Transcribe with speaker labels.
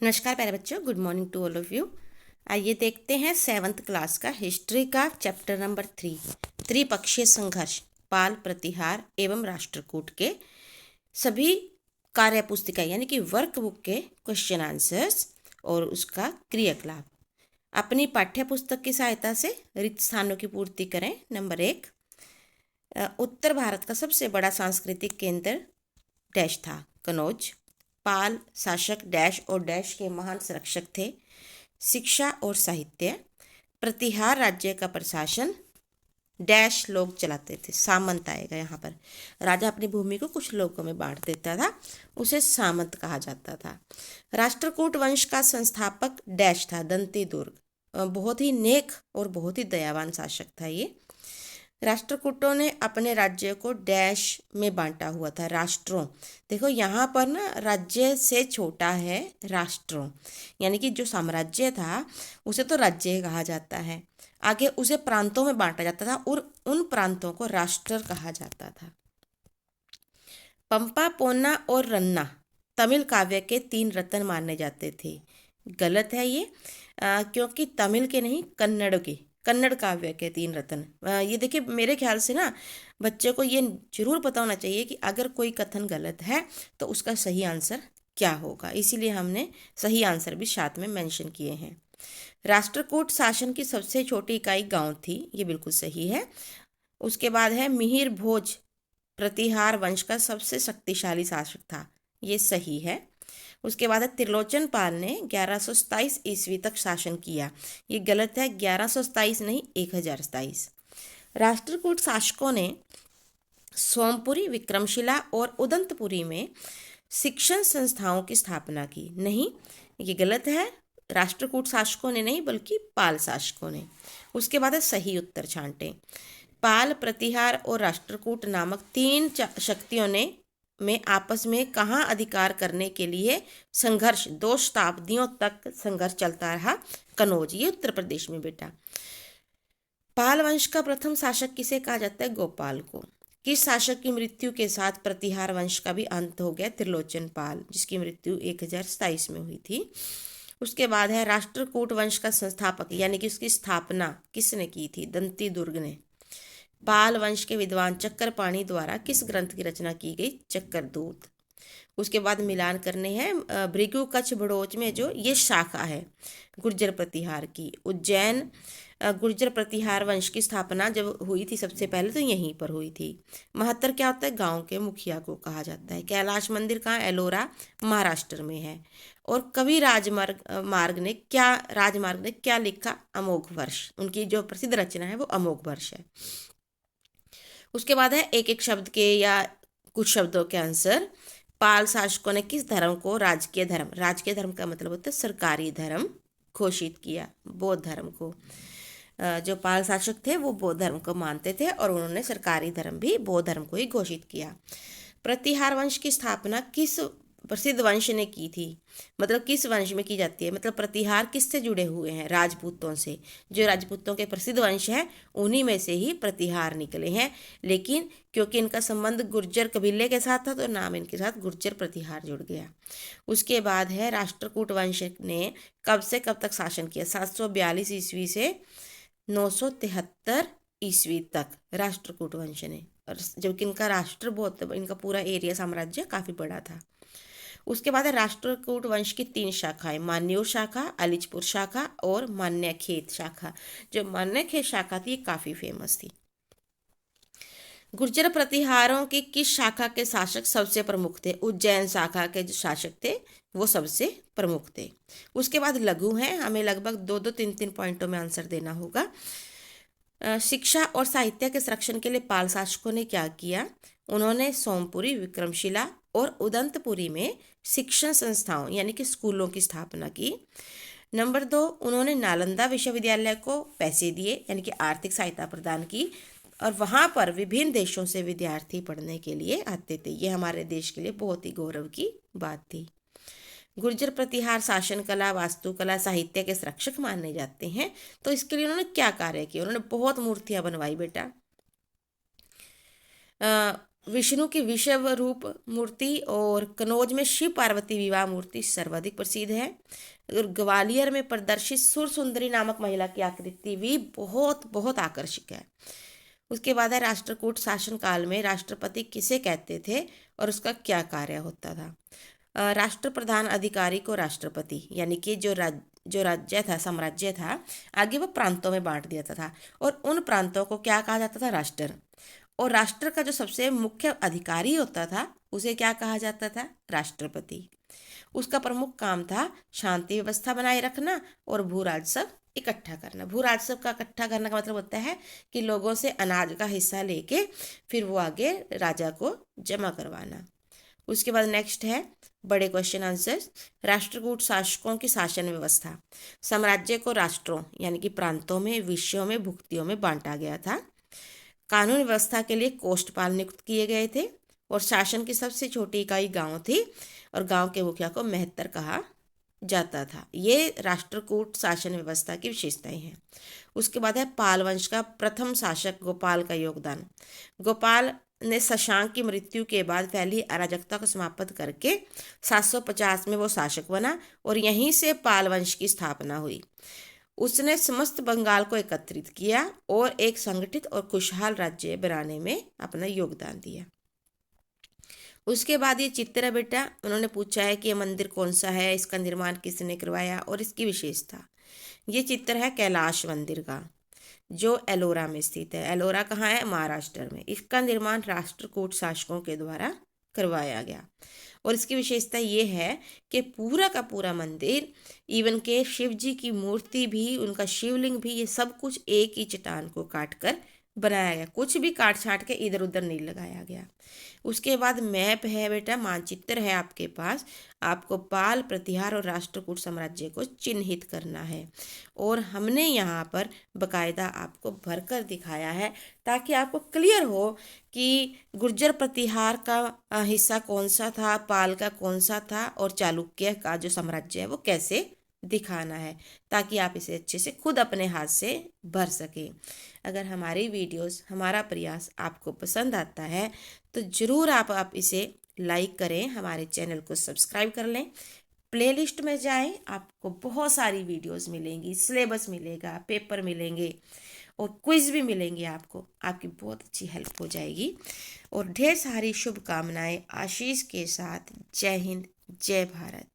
Speaker 1: नमस्कार प्यारे बच्चों, good morning to all of you. आइए देखते हैं 7th क्लास का हिस्ट्री का चैप्टर नंबर 3, त्रिपक्षीय संघर्ष, पाल प्रतिहार एवं राष्ट्रकूट के सभी कार्य पुस्तिका यानी कि वर्क बुक के क्वेश्चन आंसर्स और उसका क्रियाकलाप अपनी पाठ्य पुस्तक की सहायता से रिक्त स्थानों की पूर्ति करें। नंबर 1, उत्तर भारत का सबसे बड़ा सांस्कृतिक केंद्र डैश था, कनौज। पाल शासक डैश और डैश के महान संरक्षक थे, शिक्षा और साहित्य। प्रतिहार राज्य का प्रशासन डैश लोग चलाते थे, सामंत आएगा यहाँ पर। राजा अपनी भूमि को कुछ लोगों में बांट देता था, उसे सामंत कहा जाता था। राष्ट्रकूट वंश का संस्थापक डैश था, दंती दुर्ग। बहुत ही नेक और बहुत ही दयावान शासक था ये। राष्ट्रकूटों ने अपने राज्य को डैश में बांटा हुआ था, राष्ट्रों। देखो यहाँ पर ना राज्य से छोटा है राष्ट्रों, यानी कि जो साम्राज्य था उसे तो राज्य कहा जाता है, आगे उसे प्रांतों में बांटा जाता था और उन प्रांतों को राष्ट्र कहा जाता था। पंपा, पोन्ना और रन्ना तमिल काव्य के 3 रत्न माने जाते थे। गलत है ये, क्योंकि तमिल के नहीं, कन्नड़ काव्य के 3 रत्न। ये देखिए, मेरे ख्याल से ना बच्चे को ये जरूर पता होना चाहिए कि अगर कोई कथन गलत है तो उसका सही आंसर क्या होगा, इसीलिए हमने सही आंसर भी साथ में मेंशन किए हैं। राष्ट्रकूट शासन की सबसे छोटी इकाई गांव थी, ये बिल्कुल सही है। उसके बाद है मिहिर भोज प्रतिहार वंश का सबसे शक्तिशाली शासक था, ये सही है। उसके बाद है त्रिलोचन पाल ने 1127 ईस्वी तक शासन किया, ये गलत है, 1127 नहीं 1027। राष्ट्रकूट शासकों ने सोमपुरी, विक्रमशिला और उदंतपुरी में शिक्षण संस्थाओं की स्थापना की, नहीं ये गलत है, राष्ट्रकूट शासकों ने नहीं बल्कि पाल शासकों ने। उसके बाद है सही उत्तर छांटे। पाल, प्रतिहार और राष्ट्रकूट नामक 3 शक्तियों ने में आपस में कहाँ अधिकार करने के लिए संघर्ष 2 शताब्दियों तक संघर्ष चलता रहा, कनौज, ये उत्तर प्रदेश में बेटा। पाल वंश का प्रथम शासक किसे कहा जाता है, गोपाल को। किस शासक की मृत्यु के साथ प्रतिहार वंश का भी अंत हो गया, त्रिलोचन पाल, जिसकी मृत्यु 1027 में हुई थी। उसके बाद है राष्ट्रकूट वंश का संस्थापक यानी कि उसकी स्थापना किसने की थी, दंती दुर्ग ने। पाल वंश के विद्वान चक्करपाणी द्वारा किस ग्रंथ की रचना की गई, चक्करदूत। उसके बाद मिलान करने हैं भृगु कच्छ बड़ोच में जो ये शाखा है गुर्जर प्रतिहार की। उज्जैन गुर्जर प्रतिहार वंश की स्थापना जब हुई थी सबसे पहले तो यहीं पर हुई थी। महत्तर क्या होता है, गांव के मुखिया को कहा जाता है। कैलाश मंदिर कहाँ, एलोरा महाराष्ट्र में है। और कवि राजमार्ग ने क्या लिखा, अमोघ वर्ष, उनकी जो प्रसिद्ध रचना है वो अमोघ वर्ष है। उसके बाद है एक एक शब्द के या कुछ शब्दों के आंसर। पाल शासकों ने किस धर्म को राजकीय धर्म का मतलब होता है सरकारी धर्म घोषित किया, बौद्ध धर्म को। जो पाल शासक थे वो बौद्ध धर्म को मानते थे और उन्होंने सरकारी धर्म भी बौद्ध धर्म को ही घोषित किया। प्रतिहार वंश की स्थापना किस प्रसिद्ध वंश ने की थी, मतलब किस वंश में की जाती है, मतलब प्रतिहार किससे जुड़े हुए हैं, राजपूतों से। जो राजपूतों के प्रसिद्ध वंश हैं उन्हीं में से ही प्रतिहार निकले हैं, लेकिन क्योंकि इनका संबंध गुर्जर कबीले के साथ था तो नाम इनके साथ गुर्जर प्रतिहार जुड़ गया। उसके बाद है राष्ट्रकूट वंश ने कब से कब तक शासन किया, 742 ईस्वी से 973 ईस्वी तक राष्ट्रकूट वंश ने, और जबकि इनका राष्ट्र बहुत, इनका पूरा एरिया साम्राज्य काफ़ी बड़ा था। उसके बाद है राष्ट्रकूट वंश की 3 शाखाएं, मान्यूर शाखा, अलीचपुर शाखा और मान्यखेत शाखा। जो मान्यखेत शाखा थी ये काफ़ी फेमस थी। गुर्जर प्रतिहारों की किस शाखा के शासक सबसे प्रमुख थे, उज्जैन शाखा के जो शासक थे वो सबसे प्रमुख थे। उसके बाद लघु हैं, हमें लगभग 2-2, 3-3 पॉइंटों में आंसर देना होगा। शिक्षा और साहित्य के संरक्षण के लिए पाल शासकों ने क्या किया, उन्होंने सोमपुरी, विक्रमशिला और उदंतपुरी में शिक्षण संस्थाओं यानी कि स्कूलों की स्थापना की। नंबर 2, उन्होंने नालंदा विश्वविद्यालय को पैसे दिए यानी कि आर्थिक सहायता प्रदान की, और वहाँ पर विभिन्न देशों से विद्यार्थी पढ़ने के लिए आते थे। ये हमारे देश के लिए बहुत ही गौरव की बात थी। गुर्जर प्रतिहार शासन कला, वास्तुकला, साहित्य के संरक्षक माने जाते हैं, तो इसके लिए उन्होंने क्या कार्य किया, उन्होंने बहुत मूर्तियां बनवाई बेटा। विष्णु की विषव रूप मूर्ति और कनौज में शिव पार्वती विवाह मूर्ति सर्वाधिक प्रसिद्ध है। और ग्वालियर में प्रदर्शित सुर सुंदरी नामक महिला की आकृति भी बहुत बहुत आकर्षक है। उसके बाद है राष्ट्रकूट शासन काल में राष्ट्रपति किसे कहते थे और उसका क्या कार्य होता था। राष्ट्र प्रधान अधिकारी को राष्ट्रपति, यानी कि जो राज्य था, साम्राज्य था, आगे वो प्रांतों में बांट दिया था और उन प्रांतों को क्या कहा जाता था, राष्ट्र। और राष्ट्र का जो सबसे मुख्य अधिकारी होता था उसे क्या कहा जाता था, राष्ट्रपति। उसका प्रमुख काम था शांति व्यवस्था बनाए रखना और भू राजस्व इकट्ठा करना। भू राजस्व का इकट्ठा करने का मतलब होता है कि लोगों से अनाज का हिस्सा लेके फिर वो आगे राजा को जमा करवाना। उसके बाद नेक्स्ट है बड़े क्वेश्चन आंसर। राष्ट्रकूट शासकों की शासन व्यवस्था। साम्राज्य को राष्ट्रों यानी कि प्रांतों में, विषयों में, भुक्तियों में बांटा गया था। कानून व्यवस्था के लिए कोष्ठपाल नियुक्त किए गए थे और शासन की सबसे छोटी इकाई गांव थी और गांव के मुखिया को महत्तर कहा जाता था। ये राष्ट्रकूट शासन व्यवस्था की विशेषताएं हैं। उसके बाद है पाल वंश का प्रथम शासक गोपाल का योगदान। गोपाल ने शशांक की मृत्यु के बाद फैली अराजकता को समाप्त करके 750 में वो शासक बना और यहीं से पाल वंश की स्थापना हुई। उसने समस्त बंगाल को एकत्रित किया और एक संगठित और खुशहाल राज्य बनाने में अपना योगदान दिया। उसके बाद ये चित्र है बेटा, उन्होंने पूछा है कि ये मंदिर कौन सा है, इसका निर्माण किसने करवाया और इसकी विशेषता। ये चित्र है कैलाश मंदिर का जो एलोरा में स्थित है। एलोरा कहाँ है, महाराष्ट्र में। इसका निर्माण राष्ट्रकूट शासकों के द्वारा करवाया गया और इसकी विशेषता ये है कि पूरा का पूरा मंदिर, इवन के शिव जी की मूर्ति भी, उनका शिवलिंग भी, ये सब कुछ एक ही चट्टान को काट कर बनाया गया। कुछ भी काट छाट के इधर उधर नहीं लगाया गया। उसके बाद मैप है बेटा, मानचित्र है आपके पास। आपको पाल, प्रतिहार और राष्ट्रकूट साम्राज्य को चिन्हित करना है और हमने यहाँ पर बकायदा आपको भरकर दिखाया है ताकि आपको क्लियर हो कि गुर्जर प्रतिहार का हिस्सा कौन सा था, पाल का कौन सा था और चालुक्य का जो साम्राज्य है वो कैसे दिखाना है, ताकि आप इसे अच्छे से खुद अपने हाथ से भर सकें। अगर हमारी वीडियोस, हमारा प्रयास आपको पसंद आता है तो ज़रूर आप इसे लाइक करें, हमारे चैनल को सब्सक्राइब कर लें। प्लेलिस्ट में जाएं, आपको बहुत सारी वीडियोस मिलेंगी, सिलेबस मिलेगा, पेपर मिलेंगे और क्विज भी मिलेंगे। आपकी बहुत अच्छी हेल्प हो जाएगी और ढेर सारी शुभकामनाएं आशीष के साथ। जय हिंद, जय भारत।